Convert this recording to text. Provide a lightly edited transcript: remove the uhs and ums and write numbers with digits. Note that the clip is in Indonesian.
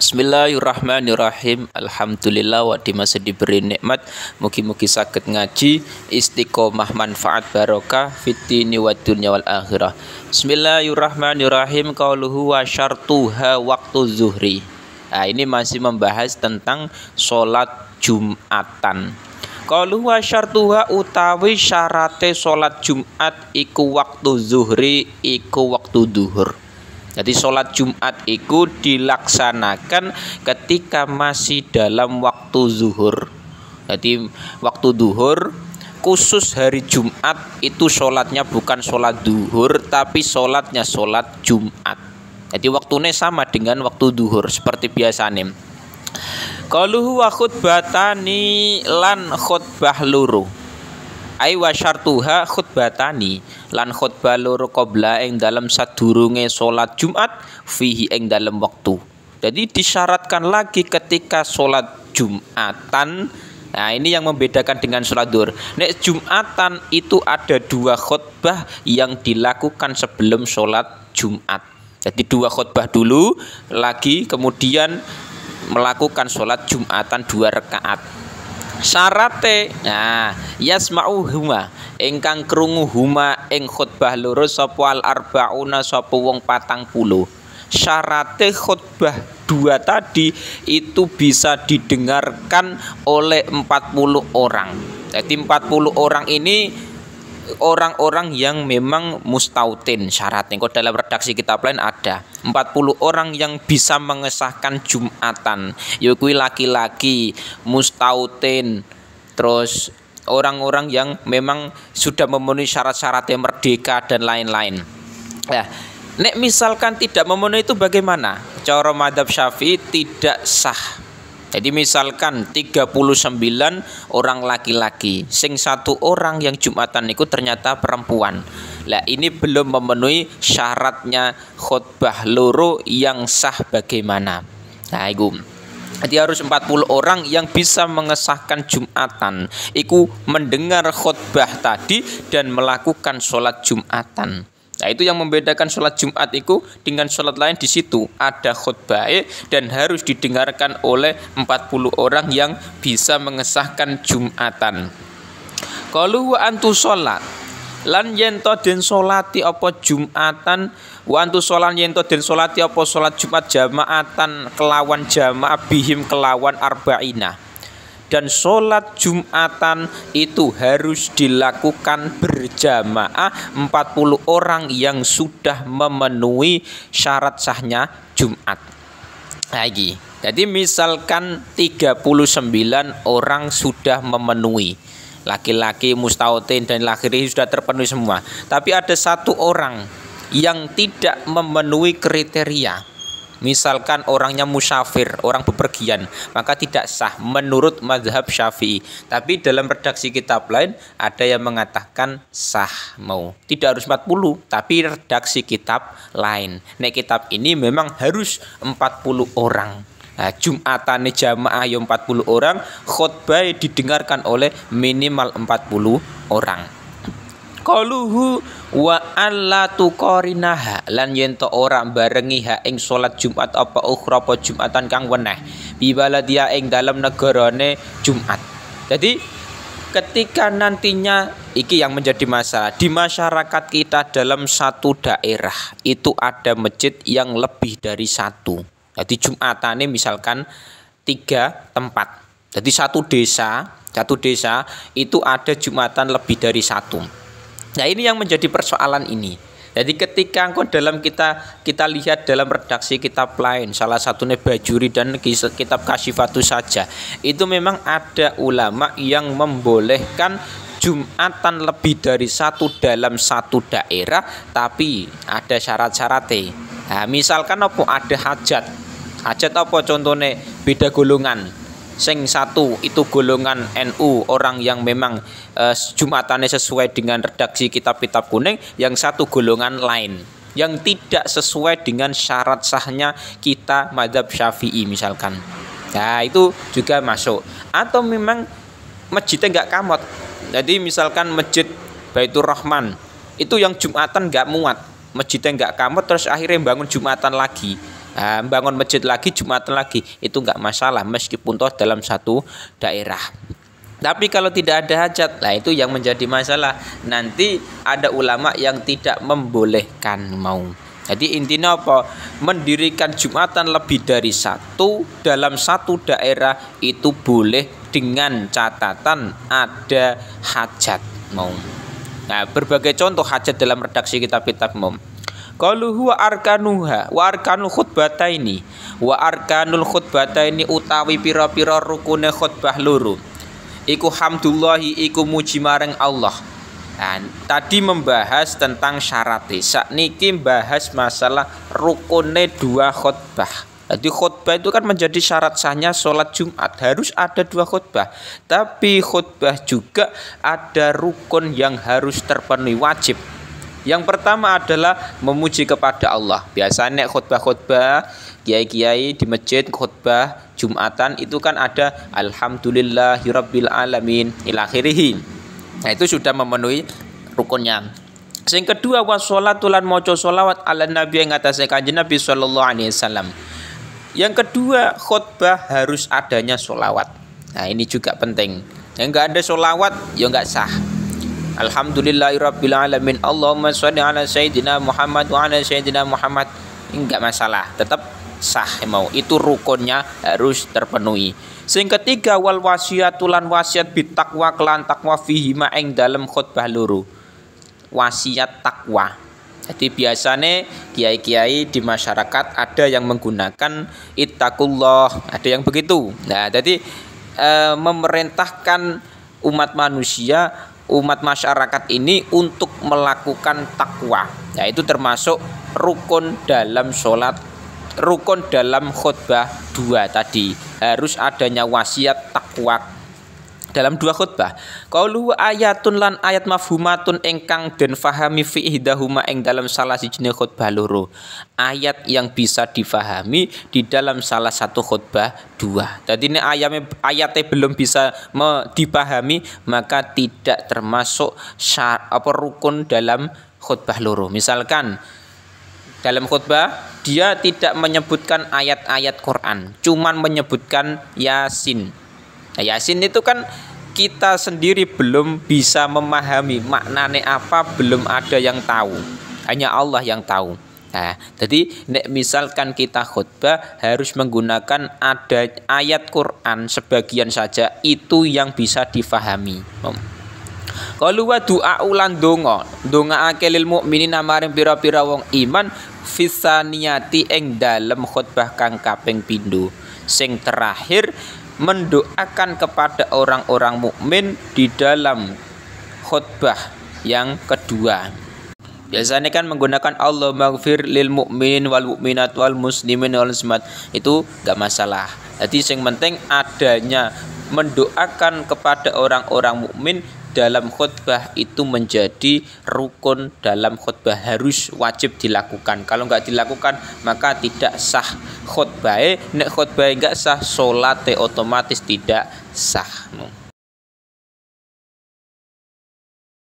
Bismillahirrahmanirrahim. Alhamdulillah wa di masa diberi nikmat mugi-mugi saged ngaji istiqomah manfaat barokah fitini wa dunya wal akhirah. Bismillahirrahmanirrahim. Qauluhu wa syartuha waktu zuhri. Nah, ini masih membahas tentang sholat Jumatan. Qauluhu wa syartuha utawi syarate sholat Jumat iku waktu zuhri iku waktu duhur. Jadi sholat Jumat itu dilaksanakan ketika masih dalam waktu zuhur. Jadi waktu duhur khusus hari Jumat itu sholatnya bukan sholat duhur tapi sholatnya sholat Jumat. Jadi waktunya sama dengan waktu duhur seperti biasanya. Qaluhu wa khutbatani lan khutbah loro. Ai wa syartuha khutbatani lan khutbah loro qabla ing dalam sadurunge salat Jumat fihi ing dalam waktu. Jadi disyaratkan lagi ketika salat Jumatan. Nah, ini yang membedakan dengan salat duhur. Nek Jumatan itu ada dua khutbah yang dilakukan sebelum salat Jumat. Jadi dua khutbah dulu lagi kemudian melakukan salat Jumatan 2 rakaat. Syarate yasma'u huma ingkang krungu huma ing khutbah loro sapa al arbauna sapa wong 40. Syarate khutbah 2 tadi itu bisa didengarkan oleh 40 orang. Jadi 40 orang ini orang-orang yang memang mustautin syaratnya. Kalau dalam redaksi kitab lain ada 40 orang yang bisa mengesahkan Jumatan, yaitu laki-laki mustautin, terus orang-orang yang memang sudah memenuhi syarat-syaratnya merdeka dan lain-lain. Ya, nek misalkan tidak memenuhi itu bagaimana? Cara mazhab Syafi'i tidak sah. Jadi misalkan 39 orang laki-laki, sing satu orang yang Jumatan itu ternyata perempuan. Lah ini belum memenuhi syaratnya khutbah loro yang sah bagaimana. Nah itu. Jadi harus 40 orang yang bisa mengesahkan Jumatan. Iku mendengar khutbah tadi dan melakukan sholat Jumatan. Nah itu yang membedakan sholat Jumat itu dengan sholat lain. Di situ ada khutbah dan harus didengarkan oleh 40 orang yang bisa mengesahkan Jumatan. Qalu wa antu sholat lan yento den sholati apa Jumatan wa antu sholan yento den sholati apa sholat Jumat jamaatan kelawan jamaah bihim kelawan arba'ina. Dan sholat Jumatan itu harus dilakukan berjamaah 40 orang yang sudah memenuhi syarat sahnya Jumat. Lagi. Jadi misalkan 39 orang sudah memenuhi, laki-laki mustautin dan laki-laki sudah terpenuhi semua. Tapi ada satu orang yang tidak memenuhi kriteria. Misalkan orangnya musafir, orang bepergian, maka tidak sah menurut mazhab Syafi'i. Tapi dalam redaksi kitab lain ada yang mengatakan sah mau. Tidak harus 40, tapi redaksi kitab lain. Nek kitab ini memang harus 40 orang. Nah, Jumatane jamaah yang 40 orang, khutbah didengarkan oleh minimal 40 orang. Qaluhu wa alla tuqarinaha lan yen to ora barengi ha ing salat Jumat apa ukhra apa Jumatan kang weneh bi baladia ing dalam negarane Jumat. Jadi ketika nantinya iki yang menjadi masalah di masyarakat kita dalam satu daerah itu ada masjid yang lebih dari satu. Jadi Jumatane misalkan 3 tempat. Jadi satu desa itu ada Jumatan lebih dari satu. Nah ini yang menjadi persoalan ini. Jadi ketika dalam kita lihat dalam redaksi kitab lain, salah satunya Bajuri dan kitab Kasyifatus saja, itu memang ada ulama yang membolehkan Jumatan lebih dari satu dalam satu daerah, tapi ada syarat-syaratnya. Nah, misalkan apa ada hajat apa contohnya beda golongan. Sing satu itu golongan NU, orang yang memang Jumatannya sesuai dengan redaksi kitab-kitab kuning, yang satu golongan lain yang tidak sesuai dengan syarat sahnya kita mazhab Syafi'i misalkan. Nah itu juga masuk. Atau memang masjidnya enggak kamot. Jadi misalkan masjid Baitur Rahman itu yang Jumatan enggak muat, masjidnya enggak kamot, terus akhirnya bangun Jumatan lagi. Bangun masjid lagi, Jumatan lagi, itu nggak masalah meskipun toh dalam satu daerah. Tapi kalau tidak ada hajat, nah itu yang menjadi masalah. Nanti ada ulama yang tidak membolehkan mau. Jadi intinya apa? Mendirikan Jumatan lebih dari satu dalam satu daerah itu boleh dengan catatan ada hajat mau. Nah, berbagai contoh hajat dalam redaksi kitab-kitab mau. Qalu huwa arkanuha wa arkanul khutbataini wa arkanul khutbataini utawi pira-pira rukune khutbah loro. Iku hamdulillahi iku muji marang Allah. Nah, tadi membahas tentang syaratnya. Sakniki bahas masalah rukunnya dua khutbah. Jadi khutbah itu kan menjadi syarat sahnya sholat Jumat, harus ada dua khutbah. Tapi khutbah juga ada rukun yang harus terpenuhi, wajib. Yang pertama adalah memuji kepada Allah. Biasanya khutbah-khutbah kiai-kiai di masjid khutbah Jumatan itu kan ada alhamdulillahirabbil alamin ila akhirih. Nah, itu sudah memenuhi rukunnya. Yang kedua washolatu lan maca sholawat ala nabi yang atasnya kanjeng Nabi sallallahu alaihi wasallam. Yang kedua khutbah harus adanya sholawat. Nah, ini juga penting. Yang enggak ada sholawat ya enggak sah. Alhamdulillahirabbil alamin. Allahumma sholli ala sayyidina Muhammad wa ala sayyidina Muhammad. Enggak masalah, tetap sah mau. Itu rukunnya harus terpenuhi. Sing ketiga wal wasiatulan wasiat bitakwa kelan takwa fihi ma ing dalam khutbah loro. Wasiat takwa. Jadi biasanya kiai-kiai di masyarakat ada yang menggunakan ittaqullah, ada yang begitu. Nah, jadi memerintahkan umat manusia, umat masyarakat ini untuk melakukan takwa. Nah, itu termasuk rukun dalam sholat, rukun dalam khutbah dua tadi. Harus adanya wasiat takwa dalam dua khutbah. Qaulu ayatun lan ayat mafhumatun engkang den fahami fi ihdahuma ing dalam salah sijine khutbah loro. Ayat yang bisa difahami di dalam salah satu khutbah dua. Jadi ini ayatnya belum bisa dipahami, maka tidak termasuk rukun dalam khutbah loro. Misalkan dalam khutbah dia tidak menyebutkan ayat-ayat Quran, cuman menyebutkan Yasin. Nah, Yasin itu kan kita sendiri belum bisa memahami maknanya apa, belum ada yang tahu, hanya Allah yang tahu. Nah, jadi misalkan kita khutbah harus menggunakan ada ayat Quran sebagian saja, itu yang bisa difahami. Kalau wa doa ulan dongaake lil mukminina maring pira-pira wong iman fisaniyati ing dalem khutbah kang kaping pindho. Sing terakhir mendoakan kepada orang-orang mukmin di dalam khutbah yang kedua. Biasanya kan menggunakan Allah maghfir lil mukminin wal mukminat wal muslimin wal muslimat, itu enggak masalah. Jadi yang penting adanya mendoakan kepada orang-orang mukmin dalam khutbah itu menjadi rukun dalam khutbah, harus wajib dilakukan. Kalau enggak dilakukan maka tidak sah khutbah. Nek khutbah enggak sah, salat otomatis tidak sah.